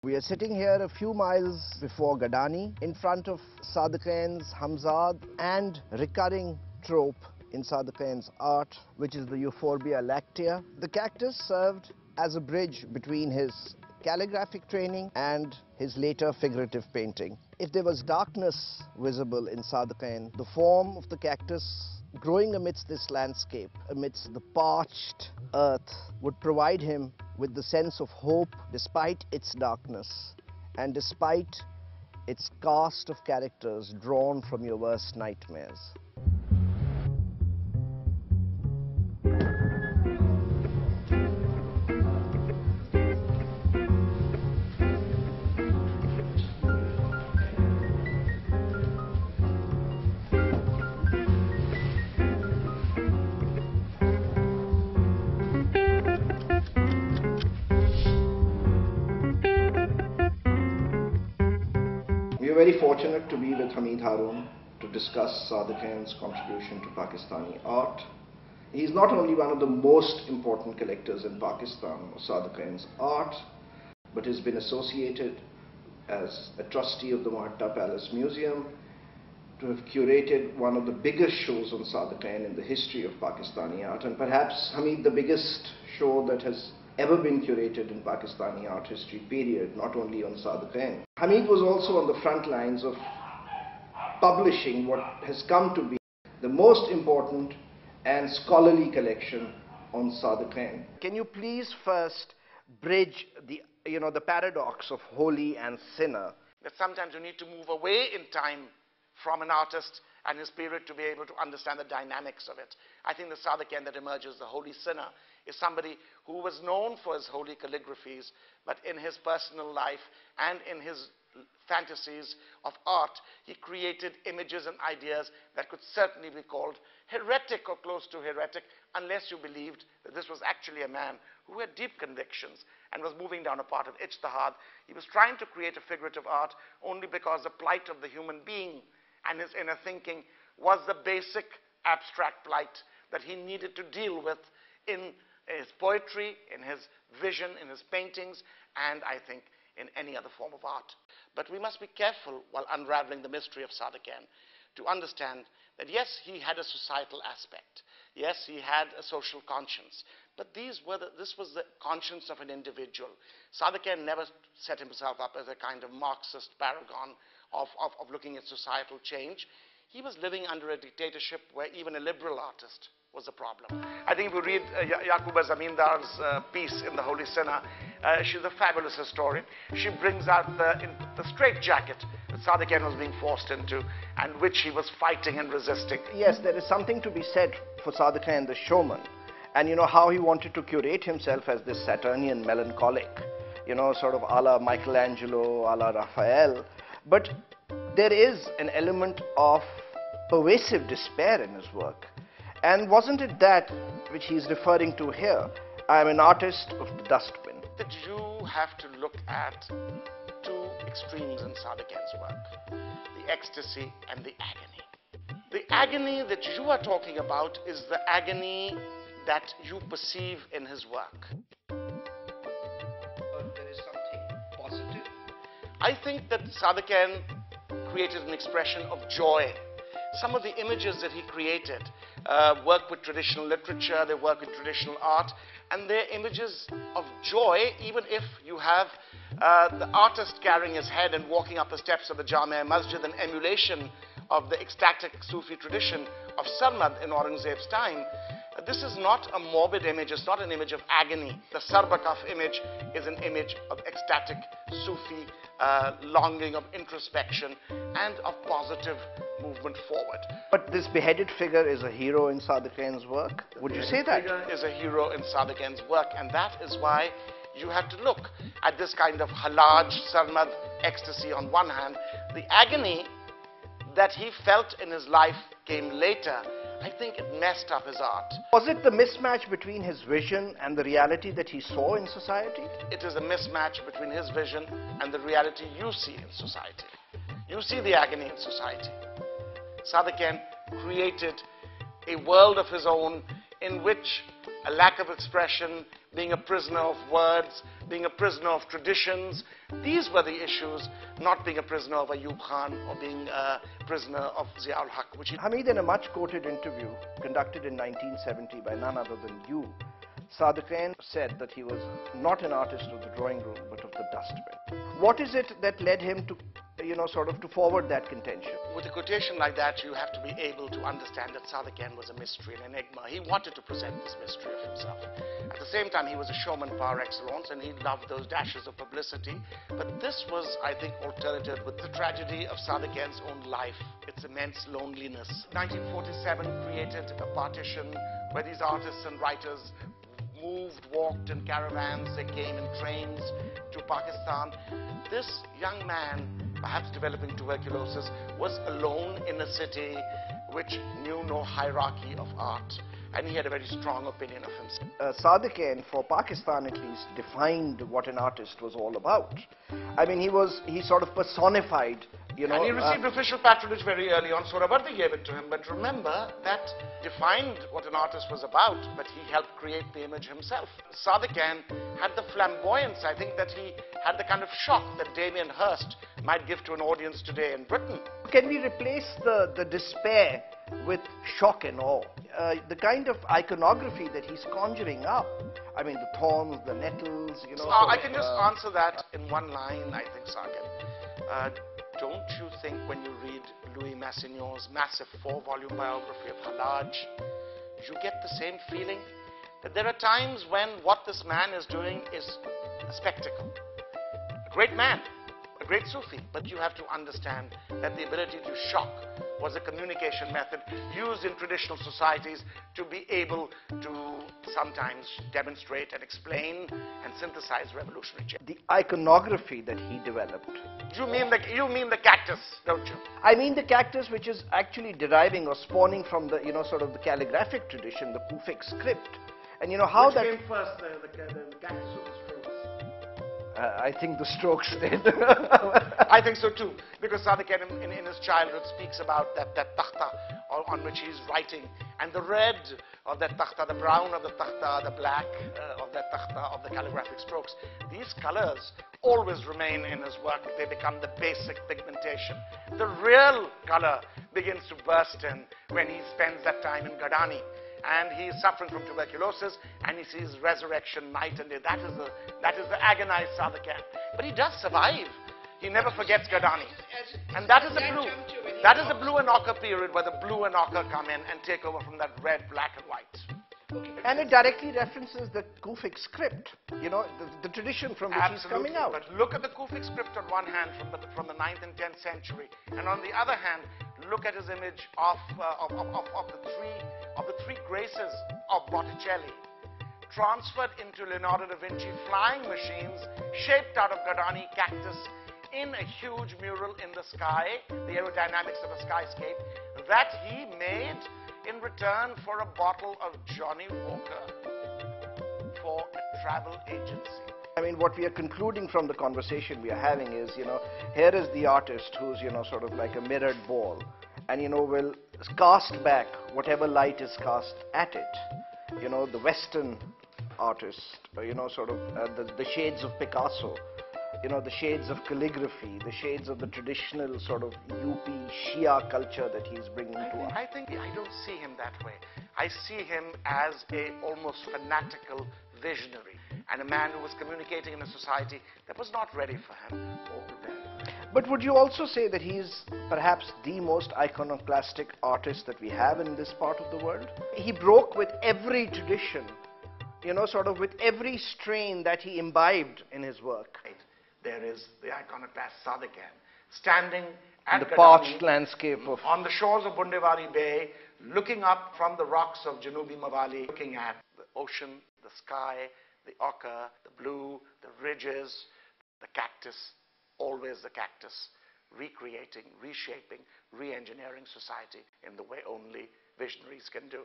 We are sitting here a few miles before Gadani in front of Sadaqain's Hamzad and recurring trope in Sadaqain's art, which is the Euphorbia lactea. The cactus served as a bridge between his calligraphic training and his later figurative painting. If there was darkness visible in Sadaqain, the form of the cactus growing amidst this landscape, amidst the parched earth, would provide him with the sense of hope despite its darkness and despite its cast of characters drawn from your worst nightmares. We are very fortunate to be with Hamid Haroon to discuss Sadaqain's contribution to Pakistani art. He is not only one of the most important collectors in Pakistan of Sadaqain's art, but has been associated as a trustee of the Mahatta Palace Museum, to have curated one of the biggest shows on Sadaqain in the history of Pakistani art, and perhaps, Hamid, the biggest show that has ever been curated in Pakistani art history period, not only on Sadaqain. Hamid was also on the front lines of publishing what has come to be the most important and scholarly collection on Sadaqain. Can you please first bridge the paradox of holy and sinner? That sometimes you need to move away in time from an artist and his period to be able to understand the dynamics of it. I think the Sadaqain that emerges, the holy sinner, is somebody who was known for his holy calligraphies, but in his personal life and in his fantasies of art, he created images and ideas that could certainly be called heretic or close to heretic, unless you believed that this was actually a man who had deep convictions and was moving down a path of ijtihad. He was trying to create a figurative art only because the plight of the human being and his inner thinking was the basic abstract plight that he needed to deal with in his poetry, in his vision, in his paintings, and I think in any other form of art. But we must be careful while unraveling the mystery of Sadaqain to understand that yes, he had a societal aspect. Yes, he had a social conscience. But this was the conscience of an individual. Sadaqain never set himself up as a kind of Marxist paragon of looking at societal change. He was living under a dictatorship where even a liberal artist was a problem. I think if you read Yaquba Zamindar's piece in The Holy Sinner, she's a fabulous historian. She brings out the straitjacket that Sadaqain was being forced into and which he was fighting and resisting. Yes, there is something to be said for Sadaqain the showman, and how he wanted to curate himself as this Saturnian melancholic, sort of a la Michelangelo, a la Raphael. But there is an element of pervasive despair in his work. And wasn't it that which he's referring to here? I'm an artist of the dustbin. That you have to look at two extremes in Sadaqain's work, the ecstasy and the agony. The agony that you are talking about is the agony that you perceive in his work. But there is something positive. I think that Sadaqain created an expression of joy. Some of the images that he created work with traditional literature, they work with traditional art, and they're images of joy, even if you have the artist carrying his head and walking up the steps of the Jamia Masjid, an emulation of the ecstatic Sufi tradition of Sarmad in Aurangzeb's time. This is not a morbid image, it's not an image of agony. The Sarbakaf image is an image of ecstatic Sufi longing, of introspection, and of positive movement forward. But this beheaded figure is a hero in Sadaqain's work? Would you say that? The figure is a hero in Sadaqain's work, and that is why you have to look at this kind of halaj, sarmad, ecstasy on one hand. The agony that he felt in his life came later. I think it messed up his art. Was it the mismatch between his vision and the reality that he saw in society? It is a mismatch between his vision and the reality you see in society. You see the agony in society. Sadaqain created a world of his own in which a lack of expression, being a prisoner of words, being a prisoner of traditions. These were the issues, not being a prisoner of Ayub Khan or being a prisoner of Zia-ul Haq, which he... Hamid, in a much quoted interview conducted in 1970 by none other than you, Sadiq Khan said that he was not an artist of the drawing room but of the dustbin. What is it that led him to, to forward that contention? With a quotation like that, you have to be able to understand that Sadiq Khan was a mystery, an enigma. He wanted to present this mystery of himself. At the same time, he was a showman par excellence, and he loved those dashes of publicity. But this was, I think, alternative with the tragedy of Sadiq Khan's own life, its immense loneliness. 1947 created a partition where these artists and writers moved, walked in caravans, they came in trains to Pakistan. This young man, perhaps developing tuberculosis, was alone in a city which knew no hierarchy of art, and he had a very strong opinion of himself. Sadiq Khan, for Pakistan at least, defined what an artist was all about. I mean, he sort of personified, And he received official patronage very early on. Sohrawardi gave it to him. But remember, that defined what an artist was about, but he helped create the image himself. Sadiq Khan had the flamboyance, I think, that he had the kind of shock that Damien Hirst might give to an audience today in Britain. Can we replace the despair with shock and awe? The kind of iconography that he's conjuring up, I mean, the thorns, the nettles, I can just answer that in one line, I think, Saket. Don't you think when you read Louis Massignon's massive 4-volume biography of Hallaj, you get the same feeling? That there are times when what this man is doing is a spectacle. A great man, a great Sufi, but you have to understand that the ability to shock was a communication method used in traditional societies to be able to sometimes demonstrate and explain and synthesize revolutionary change. The iconography that he developed. You mean the cactus, don't you? I mean the cactus, which is actually deriving or spawning from the, the calligraphic tradition, the Kufic script. And how Which that came first, the cactus or the strokes? I think the strokes did. I think so too, because Sadiq Khan in his childhood speaks about that takhta on which he's writing, and the red of that takhta, the brown of the takhta, the black of that takhta, of the calligraphic strokes. These colors always remain in his work. They become the basic pigmentation. The real color begins to burst in when he spends that time in Gadani. And he is suffering from tuberculosis, and he sees resurrection night and day. That is the agonized Sadiq Khan. But he does survive. He never forgets Gadani. And that is the blue. That is the blue and ochre period where the blue and ochre come in and take over from that red, black and white. And it directly references the Kufic script, the tradition from which he's coming out. But look at the Kufic script on one hand from the 9th and 10th century, and on the other hand, look at his image of the three graces of Botticelli, transferred into Leonardo da Vinci flying machines shaped out of Gadani cactus in a huge mural in the sky, the aerodynamics of a skyscape, that he made in return for a bottle of Johnny Walker for a travel agency. I mean, what we are concluding from the conversation we are having is, here is the artist who's, sort of like a mirrored ball, and, will cast back whatever light is cast at it. The Western artist, the shades of Picasso, the shades of calligraphy, the shades of the traditional sort of UP Shia culture that he's bringing to us. I think I don't see him that way. I see him as a almost fanatical visionary, and a man who was communicating in a society that was not ready for him or prepared. But would you also say that he's perhaps the most iconoclastic artist that we have in this part of the world? He broke with every tradition, with every strain that he imbibed in his work. There is the iconoclast Sadiq Khan standing at the Gadani, parched landscape of on the shores of Bundewari Bay, looking up from the rocks of Janubi Mawali, looking at the ocean, the sky, the ochre, the blue, the ridges, the cactus, always the cactus, recreating, reshaping, re-engineering society in the way only visionaries can do.